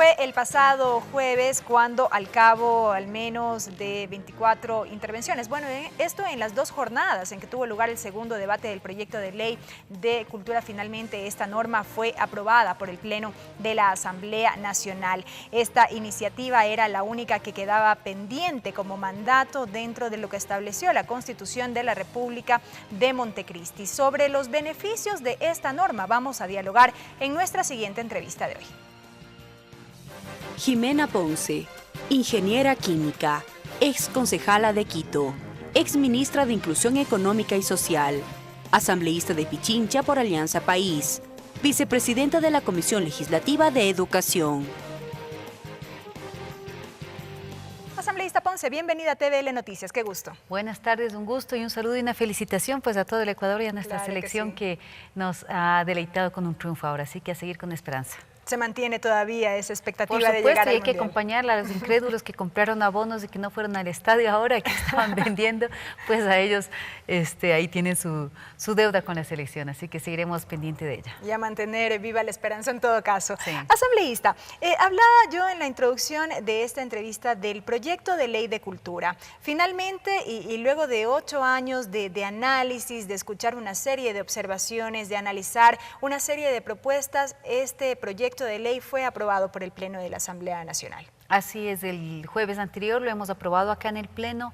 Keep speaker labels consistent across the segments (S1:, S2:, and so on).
S1: Fue el pasado jueves cuando al cabo al menos de 24 intervenciones, bueno, esto en las dos jornadas en que tuvo lugar el segundo debate del proyecto de ley de cultura, finalmente esta norma fue aprobada por el Pleno de la Asamblea Nacional. Esta iniciativa era la única que quedaba pendiente como mandato dentro de lo que estableció la Constitución de la República de Montecristi. Sobre los beneficios de esta norma vamos a dialogar en nuestra siguiente entrevista de hoy.
S2: Jimena Ponce, ingeniera química, ex concejala de Quito, ex ministra de Inclusión Económica y Social, asambleísta de Pichincha por Alianza País, vicepresidenta de la Comisión Legislativa de Educación.
S1: Asambleísta Ponce, bienvenida a TVL Noticias, qué gusto.
S3: Buenas tardes, un gusto y un saludo y una felicitación pues a todo el Ecuador y a nuestra selección que nos ha deleitado con un triunfo ahora, así que a seguir con esperanza.
S1: Se mantiene todavía esa expectativa
S3: de llegar al Mundial. Por supuesto, hay que acompañarla a los incrédulos que compraron abonos y que no fueron al estadio ahora, que estaban vendiendo, pues a ellos ahí tienen su deuda con la selección, así que seguiremos pendiente de ella.
S1: Y a mantener viva la esperanza en todo caso.
S3: Sí.
S1: Asambleísta, hablaba yo en la introducción de esta entrevista del proyecto de ley de cultura. Finalmente, y luego de 8 años de análisis, de escuchar una serie de observaciones, de analizar una serie de propuestas, este proyecto de ley fue aprobado por el Pleno de la Asamblea Nacional.
S3: Así es, el jueves anterior lo hemos aprobado acá en el Pleno.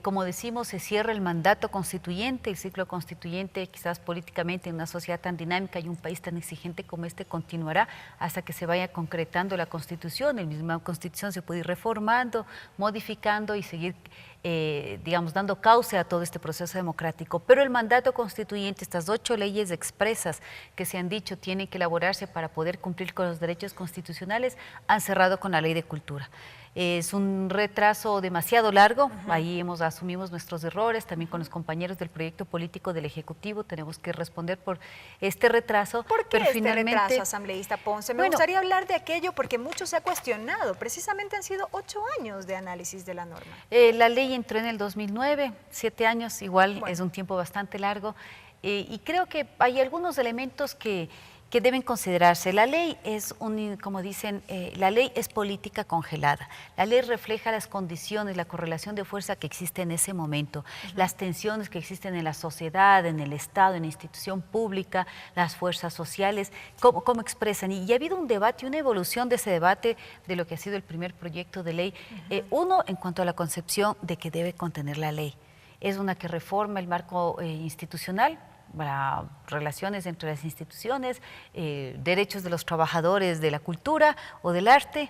S3: Como decimos, se cierra el mandato constituyente, el ciclo constituyente, quizás políticamente en una sociedad tan dinámica y un país tan exigente como este continuará hasta que se vaya concretando la Constitución. La misma Constitución se puede ir reformando, modificando y seguir digamos, dando cauce a todo este proceso democrático. Pero el mandato constituyente, estas 8 leyes expresas que se han dicho tienen que elaborarse para poder cumplir con los derechos constitucionales, han cerrado con la ley de cultura. Es un retraso demasiado largo, ahí asumimos nuestros errores, también con los compañeros del proyecto político del Ejecutivo tenemos que responder por este retraso.
S1: ¿Por qué retraso, asambleísta Ponce? Me gustaría hablar de aquello porque mucho se ha cuestionado, precisamente han sido 8 años de análisis de la norma.
S3: La ley entró en el 2009, 7 años, igual es un tiempo bastante largo, y creo que hay algunos elementos que deben considerarse. La ley es, como dicen, la ley es política congelada. La ley refleja las condiciones, la correlación de fuerza que existe en ese momento, las tensiones que existen en la sociedad, en el Estado, en la institución pública, las fuerzas sociales, cómo expresan. Y ha habido un debate, una evolución de ese debate de lo que ha sido el primer proyecto de ley. Uno, en cuanto a la concepción de que debe contener la ley. Es una que reforma el marco institucional, para relaciones entre las instituciones, derechos de los trabajadores de la cultura o del arte,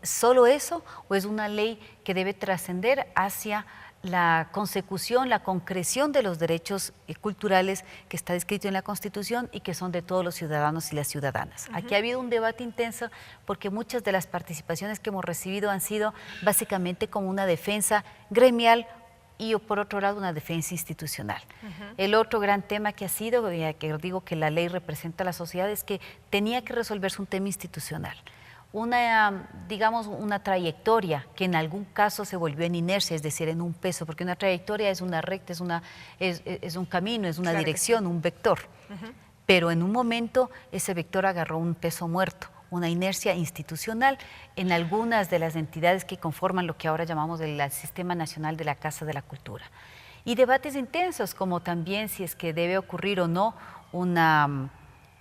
S3: ¿solo eso? ¿O es una ley que debe trascender hacia la consecución, la concreción de los derechos culturales que está descrito en la Constitución y que son de todos los ciudadanos y las ciudadanas? Aquí ha habido un debate intenso porque muchas de las participaciones que hemos recibido han sido básicamente como una defensa gremial y por otro lado una defensa institucional. El otro gran tema que ha sido, que digo que la ley representa a la sociedad, es que tenía que resolverse un tema institucional. Digamos, una trayectoria que en algún caso se volvió en inercia, es decir, en un peso, porque una trayectoria es una recta, es un camino, es una dirección, un vector. Pero en un momento ese vector agarró un peso muerto, una inercia institucional en algunas de las entidades que conforman lo que ahora llamamos el Sistema Nacional de la Casa de la Cultura. Y debates intensos, como también si es que debe ocurrir o no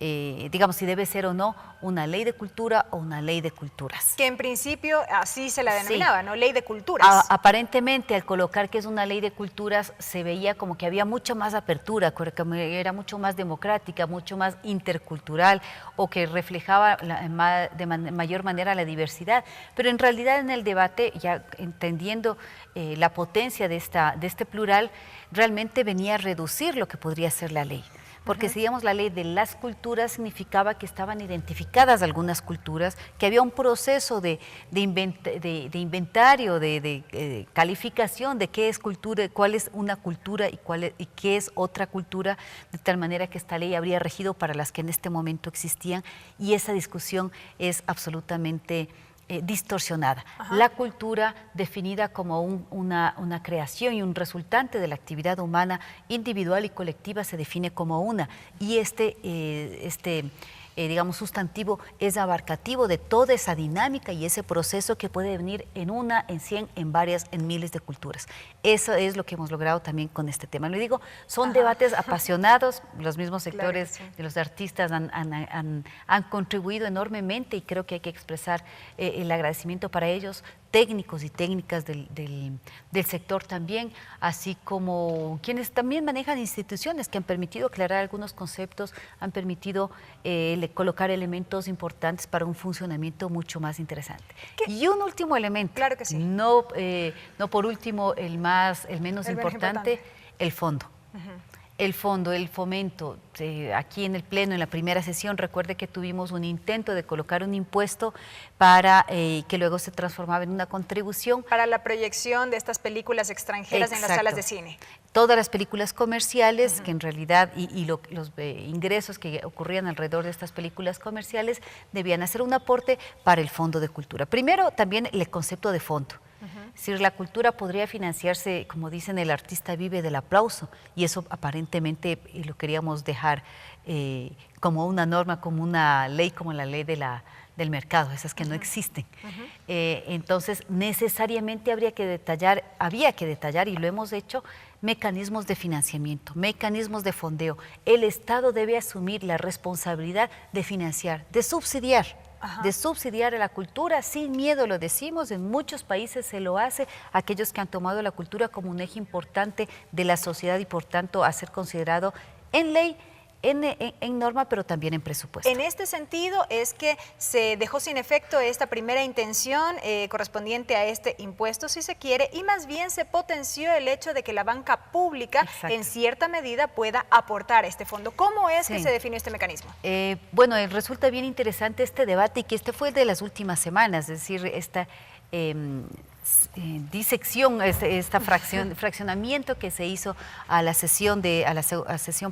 S3: digamos, si debe ser o no una ley de cultura o una ley de culturas.
S1: Que en principio así se la denominaba, ¿no? Ley de culturas.
S3: Aparentemente, al colocar que es una ley de culturas, se veía como que había mucha más apertura, que era mucho más democrática, mucho más intercultural, o que reflejaba de mayor manera la diversidad. Pero en realidad en el debate, ya entendiendo la potencia de este plural, realmente venía a reducir lo que podría ser la ley. Porque si digamos la ley de las culturas significaba que estaban identificadas algunas culturas, que había un proceso de inventario, de calificación de qué es cultura, cuál es una cultura y qué es otra cultura, de tal manera que esta ley habría regido para las que en este momento existían, y esa discusión es absolutamente distorsionada. La cultura definida como una creación y un resultante de la actividad humana individual y colectiva se define como una, y digamos, sustantivo, es abarcativo de toda esa dinámica y ese proceso que puede venir en una, en 100, en varias, en miles de culturas. Eso es lo que hemos logrado también con este tema. Le digo, son debates apasionados, los mismos sectores de los artistas han contribuido enormemente y creo que hay que expresar el agradecimiento para ellos, técnicos y técnicas del sector también, así como quienes también manejan instituciones que han permitido aclarar algunos conceptos, han permitido colocar elementos importantes para un funcionamiento mucho más interesante. Y un último elemento,
S1: claro que sí.
S3: no por último el menos importante, el fondo. El fondo, el fomento, aquí en el Pleno, en la primera sesión, recuerde que tuvimos un intento de colocar un impuesto para que luego se transformaba en una contribución.
S1: Para la proyección de estas películas extranjeras en las salas de cine.
S3: Todas las películas comerciales, que en realidad, los ingresos que ocurrían alrededor de estas películas comerciales, debían hacer un aporte para el Fondo de Cultura. Primero, también el concepto de fondo. Es decir, la cultura podría financiarse, como dicen, el artista vive del aplauso, y eso aparentemente lo queríamos dejar como una norma, como una ley, como la ley del mercado, esas que no existen. Entonces, necesariamente había que detallar, y lo hemos hecho, mecanismos de financiamiento, mecanismos de fondeo. El Estado debe asumir la responsabilidad de financiar, de subsidiar a la cultura, sin miedo lo decimos, en muchos países se lo hace, aquellos que han tomado la cultura como un eje importante de la sociedad y por tanto a ser considerado en ley, en norma, pero también en presupuesto.
S1: En este sentido es que se dejó sin efecto esta primera intención correspondiente a este impuesto, si se quiere, y más bien se potenció el hecho de que la banca pública en cierta medida pueda aportar este fondo. ¿Cómo es que se definió este mecanismo?
S3: Bueno, resulta bien interesante este debate y que este fue de las últimas semanas, es decir, esta disección, fraccionamiento que se hizo a la sesión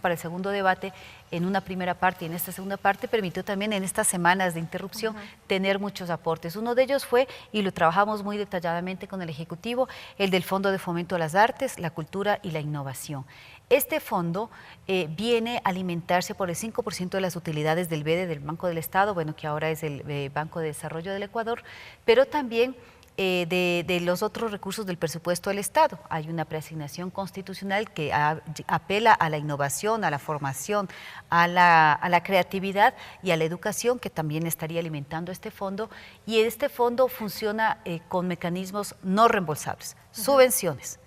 S3: para el segundo debate en una primera parte y en esta segunda parte permitió también en estas semanas de interrupción tener muchos aportes. Uno de ellos fue, y lo trabajamos muy detalladamente con el Ejecutivo, el del Fondo de Fomento a las Artes, la Cultura y la Innovación. Este fondo viene a alimentarse por el 5% de las utilidades del BEDE, del Banco del Estado, bueno, que ahora es el Banco de Desarrollo del Ecuador, pero también de los otros recursos del presupuesto del Estado. Hay una preasignación constitucional que apela a la innovación, a la formación, a la creatividad y a la educación, que también estaría alimentando este fondo, y este fondo funciona con mecanismos no reembolsables, subvenciones,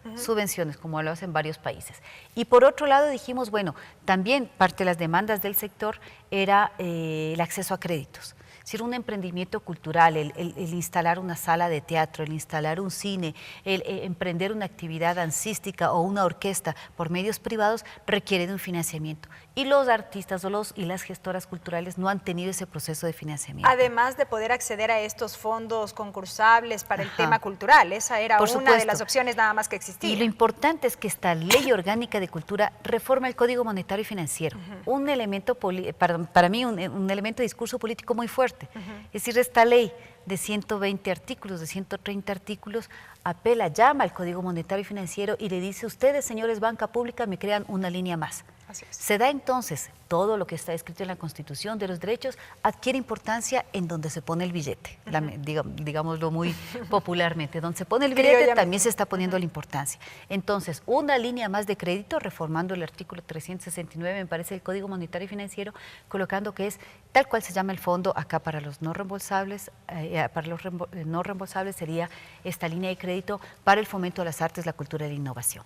S3: como lo hacen varios países. Y por otro lado dijimos, bueno, también parte de las demandas del sector era el acceso a créditos. Es decir, un emprendimiento cultural, el instalar una sala de teatro, el instalar un cine, el emprender una actividad dancística o una orquesta por medios privados requiere de un financiamiento. Y los artistas y las gestoras culturales no han tenido ese proceso de financiamiento.
S1: Además de poder acceder a estos fondos concursables para el tema cultural, esa era una de las opciones nada más que existía.
S3: Y lo importante es que esta Ley Orgánica de Cultura reforma el Código Monetario y Financiero, un elemento, para mí, un elemento de discurso político muy fuerte. Es decir, esta ley de 120 artículos, de 130 artículos, llama al Código Monetario y Financiero y le dice, ustedes, señores banca pública, me crean una línea más.
S1: Así es.
S3: Se da entonces todo lo que está escrito en la Constitución de los derechos, adquiere importancia en donde se pone el billete, digámoslo muy popularmente, donde se pone el billete también se está poniendo la importancia. Entonces, una línea más de crédito, reformando el artículo 369, me parece, del Código Monetario y Financiero, colocando que es tal cual se llama el fondo acá para los no reembolsables, no reembolsables sería esta línea de crédito para el fomento de las artes, la cultura y la innovación.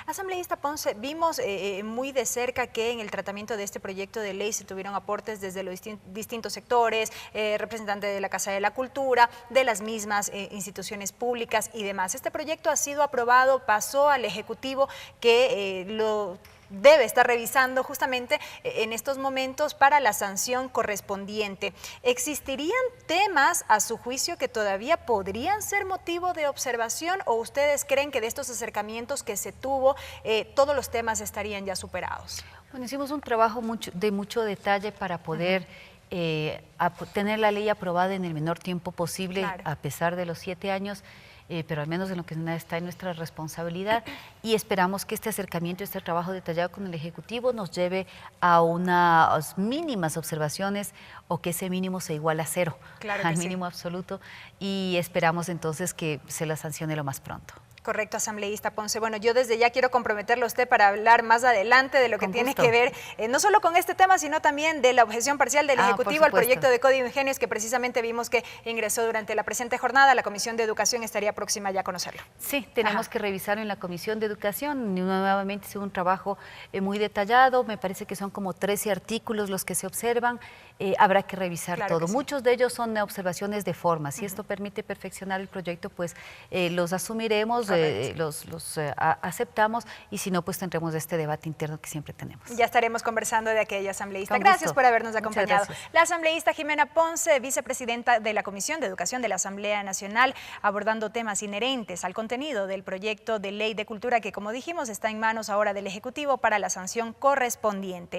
S1: Asambleísta Ponce, vimos muy de cerca que en el tratamiento de este proyecto de ley se tuvieron aportes desde los distintos sectores, representantes de la Casa de la Cultura, de las mismas instituciones públicas y demás. Este proyecto ha sido aprobado, pasó al Ejecutivo que lo debe estar revisando justamente en estos momentos para la sanción correspondiente. ¿Existirían temas a su juicio que todavía podrían ser motivo de observación o ustedes creen que de estos acercamientos que se tuvo todos los temas estarían ya superados?
S3: Bueno, hicimos un trabajo de mucho detalle para poder tener la ley aprobada en el menor tiempo posible, a pesar de los 7 años. pero al menos en lo que está en nuestra responsabilidad, y esperamos que este acercamiento, este trabajo detallado con el Ejecutivo nos lleve a unas mínimas observaciones o que ese mínimo se iguala a cero,
S1: claro
S3: al mínimo absoluto, y esperamos entonces que se la sancione lo más pronto.
S1: Correcto, asambleísta Ponce. Bueno, yo desde ya quiero comprometerle a usted para hablar más adelante de lo que tiene que ver, no solo con este tema, sino también de la objeción parcial del Ejecutivo al proyecto de Código Ingenios, que precisamente vimos que ingresó durante la presente jornada. La Comisión de Educación estaría próxima ya a conocerlo.
S3: Sí, tenemos que revisarlo en la Comisión de Educación. Nuevamente es un trabajo muy detallado. Me parece que son como 13 artículos los que se observan. Habrá que revisar todo. Muchos de ellos son observaciones de forma. Si esto permite perfeccionar el proyecto, pues los asumiremos, los aceptamos, y si no, pues tendremos este debate interno que siempre tenemos.
S1: Ya estaremos conversando de aquello, asambleísta. Gracias por habernos acompañado. La asambleísta Jimena Ponce, vicepresidenta de la Comisión de Educación de la Asamblea Nacional, abordando temas inherentes al contenido del proyecto de ley de cultura que, como dijimos, está en manos ahora del Ejecutivo para la sanción correspondiente.